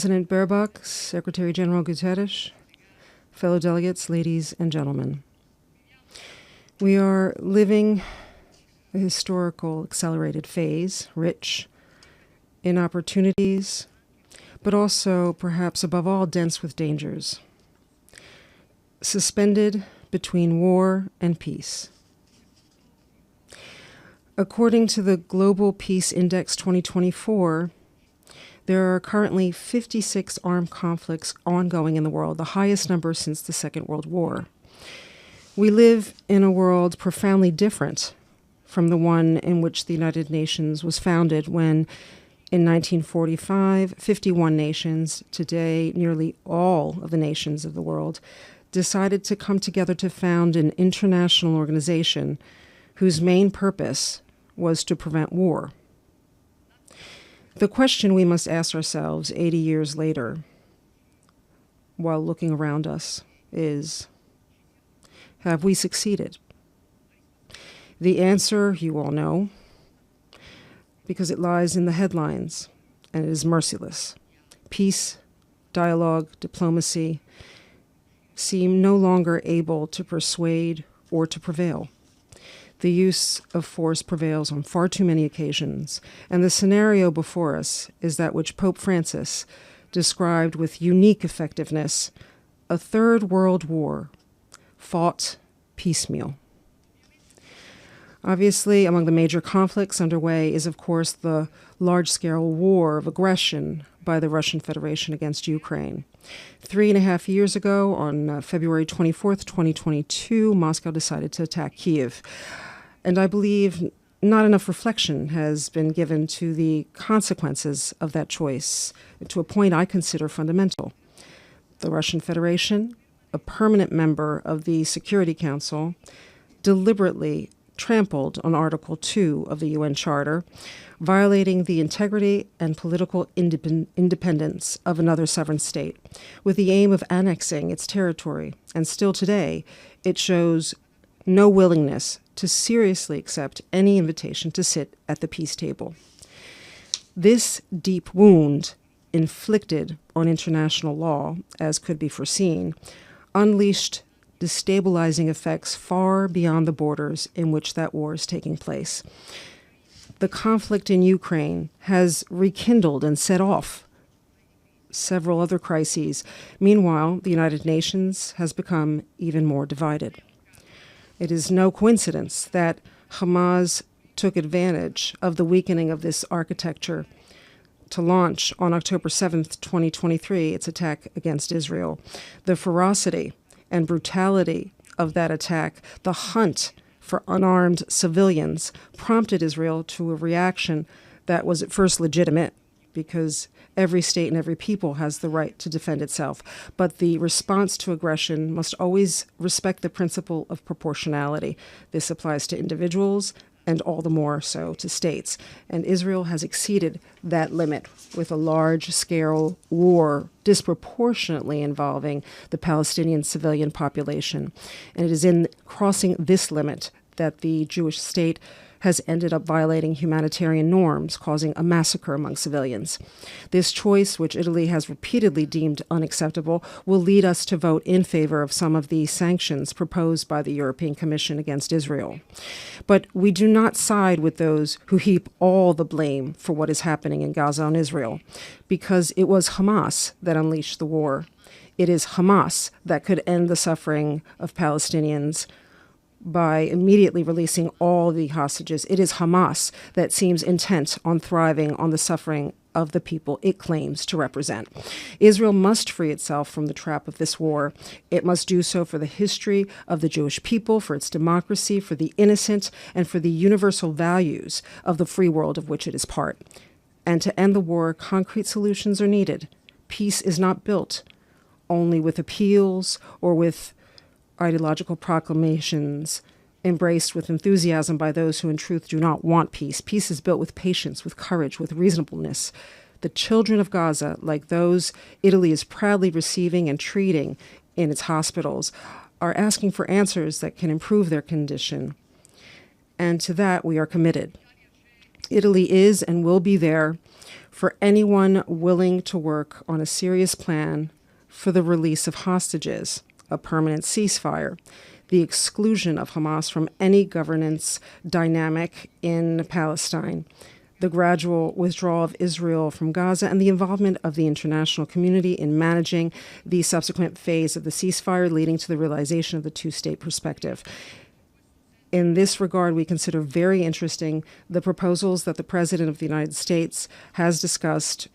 President Baerbock, Secretary General Guterres, fellow delegates, ladies and gentlemen. We are living a historical accelerated phase, rich in opportunities, but also, perhaps above all, dense with dangers. Suspended between war and peace. According to the Global Peace Index 2024, there are currently 56 armed conflicts ongoing in the world, the highest number since the Second World War. We live in a world profoundly different from the one in which the United Nations was founded when, in 1945, 51 nations, today nearly all of the nations of the world, decided to come together to found an international organization whose main purpose was to prevent war. The question we must ask ourselves 80 years later, while looking around us, is, have we succeeded? The answer you all know, because it lies in the headlines, and it is merciless. Peace, dialogue, diplomacy seem no longer able to persuade or to prevail. The use of force prevails on far too many occasions, and the scenario before us is that which Pope Francis described with unique effectiveness: a third world war fought piecemeal. Obviously, among the major conflicts underway is, of course, the large-scale war of aggression by the Russian Federation against Ukraine. 3.5 years ago, on February 24th, 2022, Moscow decided to attack Kyiv. And I believe not enough reflection has been given to the consequences of that choice, to a point I consider fundamental. The Russian Federation, a permanent member of the Security Council, deliberately trampled on Article 2 of the UN Charter, violating the integrity and political independence of another sovereign state, with the aim of annexing its territory. And still today, it shows no willingness to seriously accept any invitation to sit at the peace table. This deep wound, inflicted on international law, as could be foreseen, unleashed destabilizing effects far beyond the borders in which that war is taking place. The conflict in Ukraine has rekindled and set off several other crises. Meanwhile, the United Nations has become even more divided. It is no coincidence that Hamas took advantage of the weakening of this architecture to launch on October 7th, 2023, its attack against Israel. The ferocity and brutality of that attack, the hunt for unarmed civilians, prompted Israel to a reaction that was at first legitimate, because every state and every people has the right to defend itself. But the response to aggression must always respect the principle of proportionality. This applies to individuals and all the more so to states. And Israel has exceeded that limit with a large-scale war disproportionately involving the Palestinian civilian population. And it is in crossing this limit that the Jewish state has ended up violating humanitarian norms, causing a massacre among civilians. This choice, which Italy has repeatedly deemed unacceptable, will lead us to vote in favor of some of the sanctions proposed by the European Commission against Israel. But we do not side with those who heap all the blame for what is happening in Gaza on Israel, because it was Hamas that unleashed the war. It is Hamas that could end the suffering of Palestinians by immediately releasing all the hostages. It is Hamas that seems intent on thriving on the suffering of the people it claims to represent. Israel must free itself from the trap of this war. It must do so for the history of the Jewish people, for its democracy, for the innocent, and for the universal values of the free world of which it is part. And to end the war, concrete solutions are needed. Peace is not built only with appeals or with ideological proclamations embraced with enthusiasm by those who in truth do not want peace. Peace is built with patience, with courage, with reasonableness. The children of Gaza, like those Italy is proudly receiving and treating in its hospitals, are asking for answers that can improve their condition. And to that we are committed. Italy is and will be there for anyone willing to work on a serious plan for the release of hostages, a permanent ceasefire, the exclusion of Hamas from any governance dynamic in Palestine, the gradual withdrawal of Israel from Gaza, and the involvement of the international community in managing the subsequent phase of the ceasefire, leading to the realization of the two-state perspective. In this regard, we consider very interesting the proposals that the President of the United States has discussed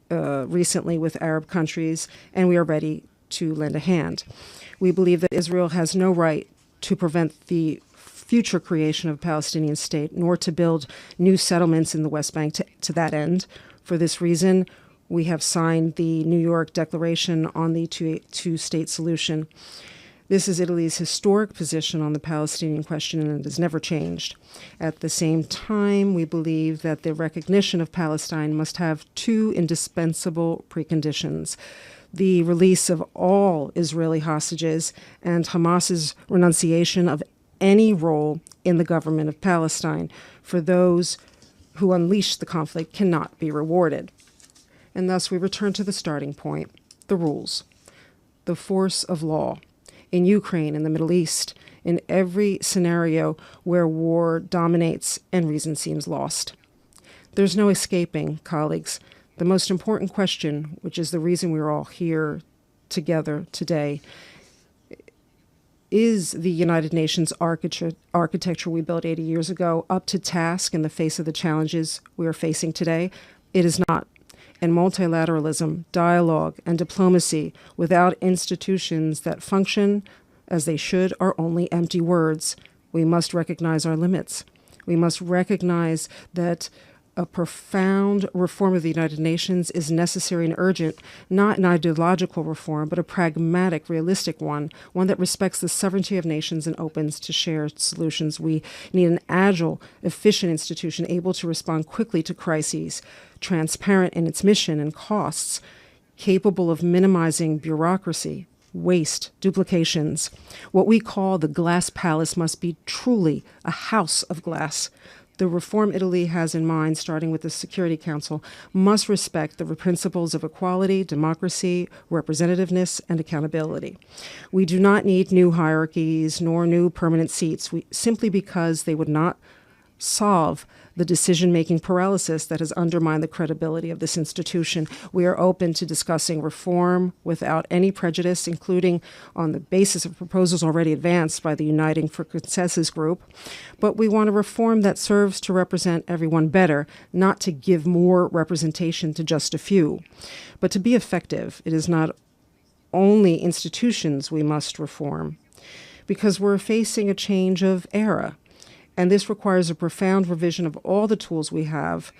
recently with Arab countries, and we are ready to lend a hand. We believe that Israel has no right to prevent the future creation of a Palestinian state, nor to build new settlements in the West Bank to that end. For this reason, we have signed the New York Declaration on the two-state solution. This is Italy's historic position on the Palestinian question, and it has never changed. At the same time, we believe that the recognition of Palestine must have two indispensable preconditions: the release of all Israeli hostages and Hamas's renunciation of any role in the government of Palestine. For those who unleash the conflict cannot be rewarded. And thus we return to the starting point, the rules, the force of law. In Ukraine, in the Middle East, in every scenario where war dominates and reason seems lost. There's no escaping, colleagues, the most important question, which is the reason we're all here together today. Is the United Nations architecture we built 80 years ago up to task in the face of the challenges we are facing today? It is not. And multilateralism, dialogue, and diplomacy without institutions that function as they should are only empty words. We must recognize our limits. We must recognize that a profound reform of the United Nations is necessary and urgent, not an ideological reform, but a pragmatic, realistic one that respects the sovereignty of nations and opens to shared solutions. We need an agile, efficient institution able to respond quickly to crises, transparent in its mission and costs, capable of minimizing bureaucracy, waste, duplications. What we call the glass palace must be truly a house of glass. The reform Italy has in mind, starting with the Security Council, must respect the principles of equality, democracy, representativeness, and accountability. We do not need new hierarchies nor new permanent seats, simply because they would not solve the decision-making paralysis that has undermined the credibility of this institution. We are open to discussing reform without any prejudice, including on the basis of proposals already advanced by the Uniting for Consensus group. But we want a reform that serves to represent everyone better, not to give more representation to just a few. But to be effective, it is not only institutions we must reform, because we're facing a change of era. And this requires a profound revision of all the tools we have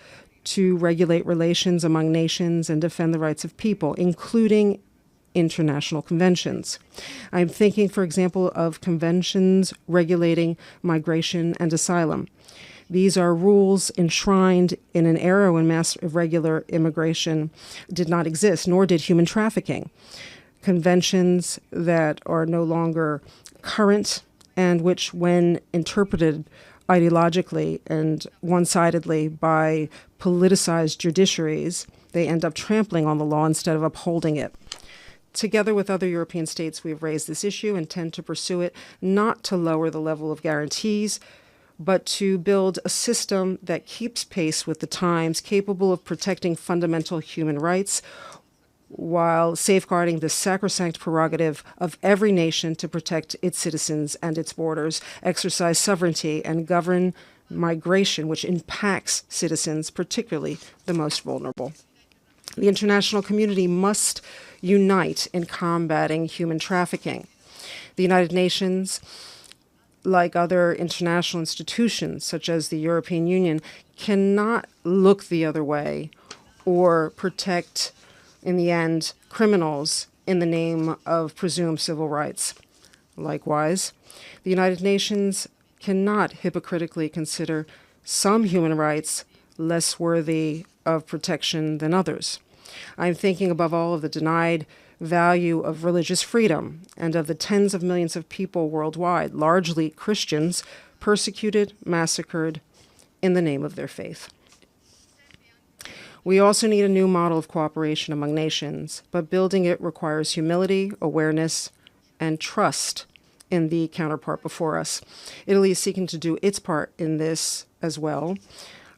to regulate relations among nations and defend the rights of people, including international conventions. I'm thinking, for example, of conventions regulating migration and asylum. These are rules enshrined in an era when mass irregular immigration did not exist, nor did human trafficking. Conventions that are no longer current and which, when interpreted ideologically and one-sidedly by politicized judiciaries, they end up trampling on the law instead of upholding it. Together with other European states, we have raised this issue and tend to pursue it not to lower the level of guarantees, but to build a system that keeps pace with the times, capable of protecting fundamental human rights, while safeguarding the sacrosanct prerogative of every nation to protect its citizens and its borders, exercise sovereignty, and govern migration, which impacts citizens, particularly the most vulnerable. The international community must unite in combating human trafficking. The United Nations, like other international institutions, such as the European Union, cannot look the other way or protect, in the end, criminals in the name of presumed civil rights. Likewise, the United Nations cannot hypocritically consider some human rights less worthy of protection than others. I'm thinking above all of the denied value of religious freedom and of the tens of millions of people worldwide, largely Christians, persecuted, massacred in the name of their faith. We also need a new model of cooperation among nations, but building it requires humility, awareness, and trust in the counterpart before us. Italy is seeking to do its part in this as well.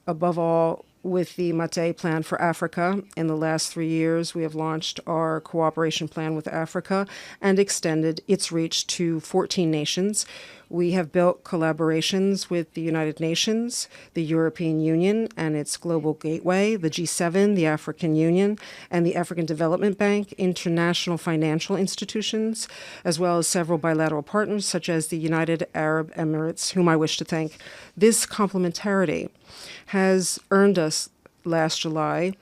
Above all, with the Mattei Plan for Africa, in the last 3 years, we have launched our cooperation plan with Africa and extended its reach to 14 nations. We have built collaborations with the United Nations, the European Union and its Global Gateway, the G7, the African Union, and the African Development Bank, international financial institutions, as well as several bilateral partners such as the United Arab Emirates, whom I wish to thank. This complementarity has earned us, last July,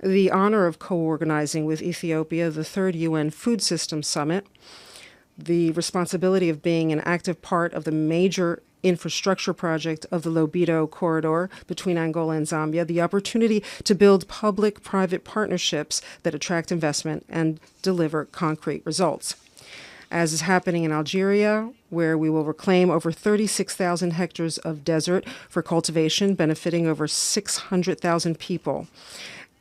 the honor of co-organizing with Ethiopia the third UN Food System Summit, the responsibility of being an active part of the major infrastructure project of the Lobito corridor between Angola and Zambia, the opportunity to build public-private partnerships that attract investment and deliver concrete results. As is happening in Algeria, where we will reclaim over 36,000 hectares of desert for cultivation, benefiting over 600,000 people.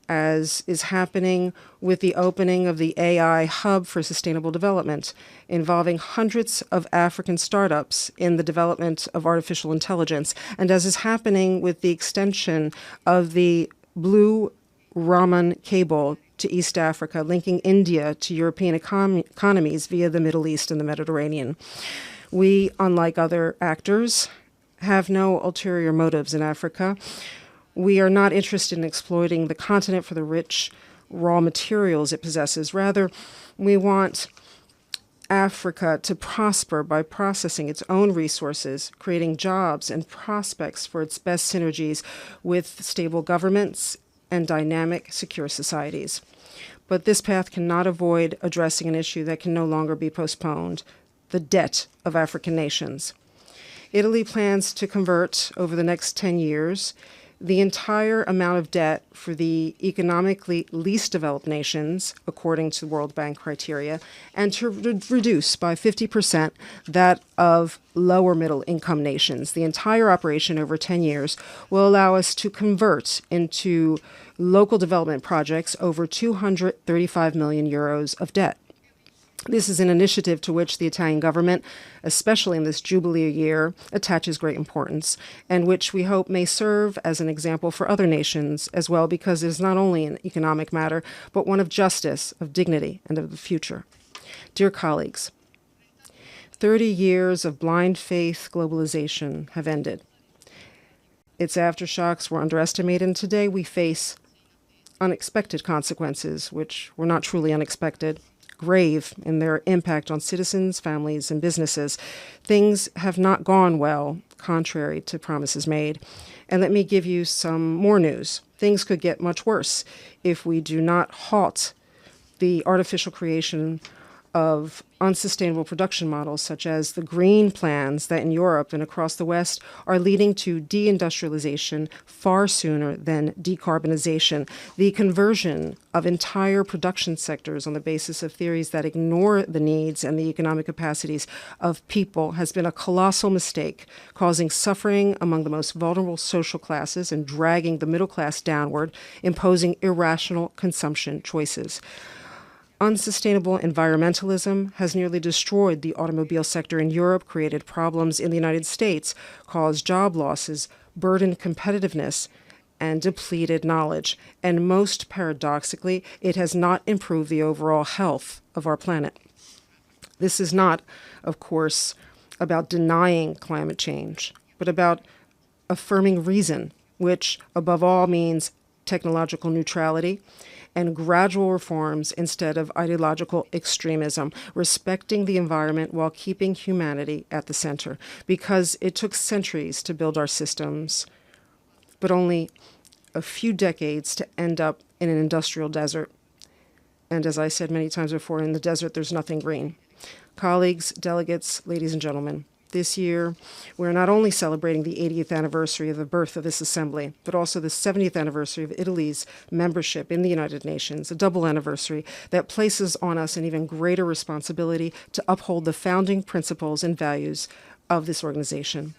As is happening with the opening of the AI Hub for Sustainable Development, involving hundreds of African startups in the development of artificial intelligence, and as is happening with the extension of the Blue Raman cable to East Africa, linking India to European economies via the Middle East and the Mediterranean. We, unlike other actors, have no ulterior motives in Africa. We are not interested in exploiting the continent for the rich raw materials it possesses. Rather, we want Africa to prosper by processing its own resources, creating jobs and prospects for its best synergies with stable governments and dynamic, secure societies. But this path cannot avoid addressing an issue that can no longer be postponed: the debt of African nations. Italy plans to convert, over the next 10 years, the entire amount of debt for the economically least developed nations, according to World Bank criteria, and to reduce by 50% that of lower middle income nations. The entire operation over 10 years will allow us to convert into local development projects over 235 million euros of debt. This is an initiative to which the Italian government, especially in this Jubilee year, attaches great importance, and which we hope may serve as an example for other nations as well, because it is not only an economic matter, but one of justice, of dignity, and of the future. Dear colleagues, 30 years of blind faith globalization have ended. Its aftershocks were underestimated, and today we face unexpected consequences, which were not truly unexpected, grave in their impact on citizens, families, and businesses. Things have not gone well, contrary to promises made. And let me give you some more news. Things could get much worse if we do not halt the artificial creation of unsustainable production models, such as the green plans that in Europe and across the West are leading to deindustrialization far sooner than decarbonization. The conversion of entire production sectors on the basis of theories that ignore the needs and the economic capacities of people has been a colossal mistake, causing suffering among the most vulnerable social classes and dragging the middle class downward, imposing irrational consumption choices. Unsustainable environmentalism has nearly destroyed the automobile sector in Europe, created problems in the United States, caused job losses, burdened competitiveness, and depleted knowledge. And most paradoxically, it has not improved the overall health of our planet. This is not, of course, about denying climate change, but about affirming reason, which above all means technological neutrality and gradual reforms instead of ideological extremism, respecting the environment while keeping humanity at the center. Because it took centuries to build our systems, but only a few decades to end up in an industrial desert. And as I said many times before, in the desert, there's nothing green. Colleagues, delegates, ladies and gentlemen, this year, we're not only celebrating the 80th anniversary of the birth of this assembly, but also the 70th anniversary of Italy's membership in the United Nations, a double anniversary that places on us an even greater responsibility to uphold the founding principles and values of this organization.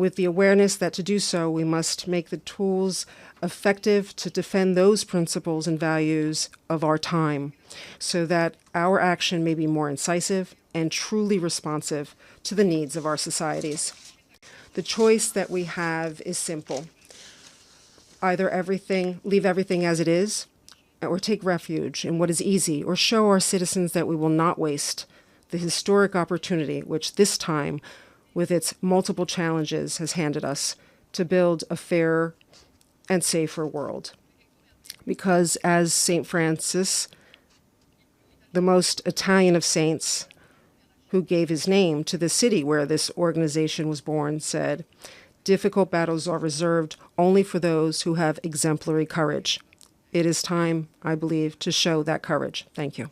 with the awareness that to do so, we must make the tools effective to defend those principles and values of our time, so that our action may be more incisive and truly responsive to the needs of our societies. The choice that we have is simple. Either leave everything as it is, or take refuge in what is easy, or show our citizens that we will not waste the historic opportunity which this time, with its multiple challenges, has handed us to build a fairer and safer world. Because as St. Francis, the most Italian of saints, who gave his name to the city where this organization was born, said, "Difficult battles are reserved only for those who have exemplary courage." It is time, I believe, to show that courage. Thank you.